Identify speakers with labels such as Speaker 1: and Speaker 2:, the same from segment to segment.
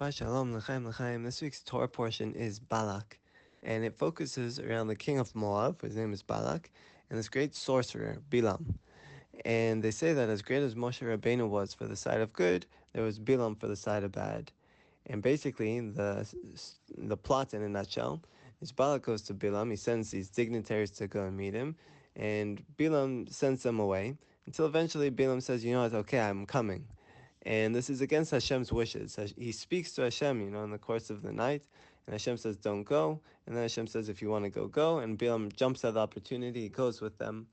Speaker 1: Shabbat Shalom, L'chaim, L'chaim. This week's Torah portion is Balak, and it focuses around the king of Moab, his name is Balak, and this great sorcerer, Bilam. And they say that as great as Moshe Rabbeinu was for the side of good, there was Bilam for the side of bad. And basically, the plot in a nutshell is Balak goes to Bilam, he sends these dignitaries to go and meet him, and Bilam sends them away, until eventually Bilam says, you know what, okay, I'm coming. And this is against Hashem's wishes. He speaks to Hashem, in the course of the night, and Hashem says, don't go. And then Hashem says, if you want to go, go. And Bilam jumps at the opportunity, he goes with them.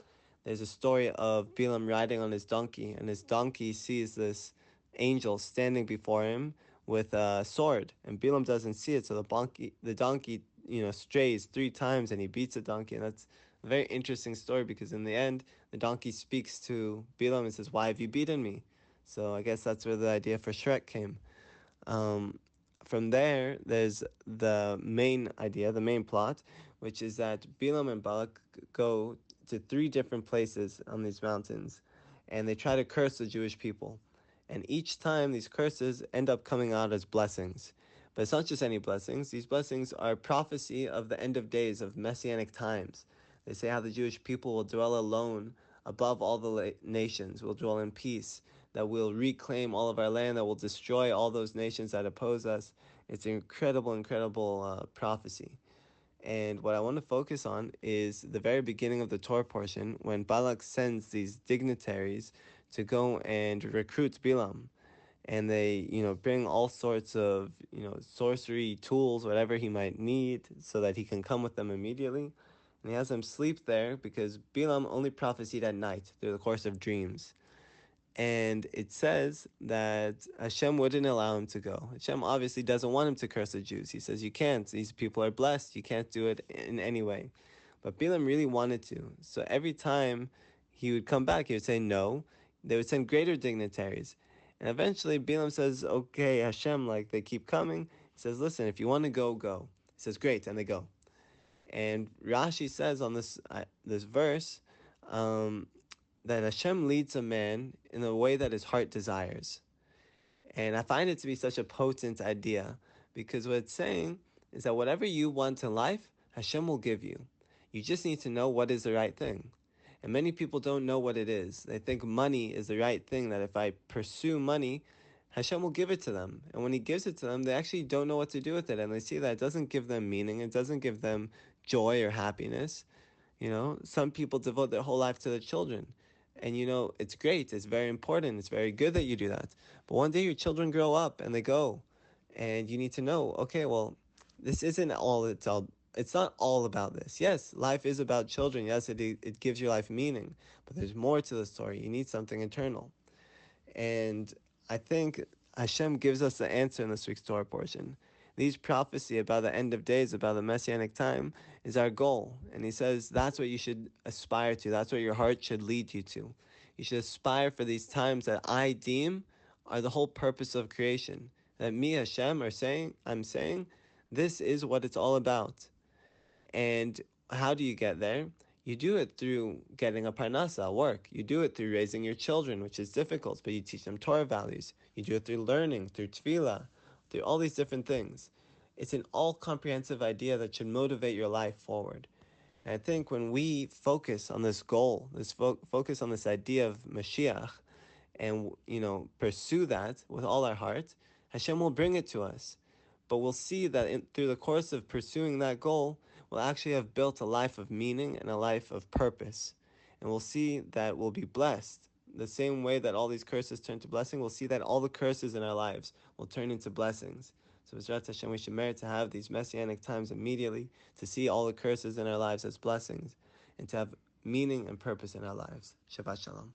Speaker 1: There's a story of Bilam riding on his donkey, and his donkey sees this angel standing before him with a sword, and Bilam doesn't see it, so the donkey, strays 3 times, and he beats the donkey, and that's a very interesting story because in the end, the donkey speaks to Bilam and says, "Why have you beaten me?" So I guess that's where the idea for Shrek came. From there's the main idea, the main plot, which is that Bilam and Balak go to 3 different places on these mountains, and they try to curse the Jewish people. And each time these curses end up coming out as blessings. But it's not just any blessings. These blessings are prophecy of the end of days, of messianic times. They say how the Jewish people will dwell alone above all the nations, will dwell in peace, that we'll reclaim all of our land, that will destroy all those nations that oppose us. It's an incredible prophecy. And what I want to focus on is the very beginning of the Torah portion, when Balak sends these dignitaries to go and recruit Bilam. And they, bring all sorts of, sorcery tools, whatever he might need, so that he can come with them immediately. And he has them sleep there because Bilam only prophesied at night through the course of dreams. And it says that Hashem wouldn't allow him to go. Hashem obviously doesn't want him to curse the Jews. He says, you can't. These people are blessed. You can't do it in any way. But Bilam really wanted to. So every time he would come back, he would say no. They would send greater dignitaries. And eventually Bilam says, okay, Hashem, they keep coming. He says, listen, if you want to go, go. He says, great, and they go. And Rashi says on this verse, that Hashem leads a man in the way that his heart desires. And I find it to be such a potent idea, because what it's saying is that whatever you want in life, Hashem will give you. You just need to know what is the right thing. And many people don't know what it is. They think money is the right thing, that if I pursue money, Hashem will give it to them. And when He gives it to them, they actually don't know what to do with it. And they see that it doesn't give them meaning, it doesn't give them joy or happiness. Some people devote their whole life to their children. And it's great, it's very important, it's very good that you do that. But one day your children grow up and they go. And you need to know, okay, well, this isn't all it's not all about this. Yes, life is about children. Yes, it gives your life meaning. But there's more to the story. You need something eternal. And I think Hashem gives us the answer in this week's Torah portion. These prophecy about the end of days, about the messianic time, is our goal. And he says that's what you should aspire to. That's what your heart should lead you to. You should aspire for these times that I deem are the whole purpose of creation. That me, Hashem, I'm saying, this is what it's all about. And how do you get there? You do it through getting a parnasa, work. You do it through raising your children, which is difficult, but you teach them Torah values. You do it through learning, through tefillah, through all these different things. It's an all-comprehensive idea that should motivate your life forward. And I think when we focus on this goal, focus on this idea of Mashiach, and pursue that with all our heart, Hashem will bring it to us. But we'll see that through the course of pursuing that goal, we'll actually have built a life of meaning and a life of purpose. And we'll see that we'll be blessed. The same way that all these curses turn to blessing, we'll see that all the curses in our lives will turn into blessings. So B'ezrat Hashem, we should merit to have these messianic times immediately, to see all the curses in our lives as blessings, and to have meaning and purpose in our lives. Shabbat Shalom.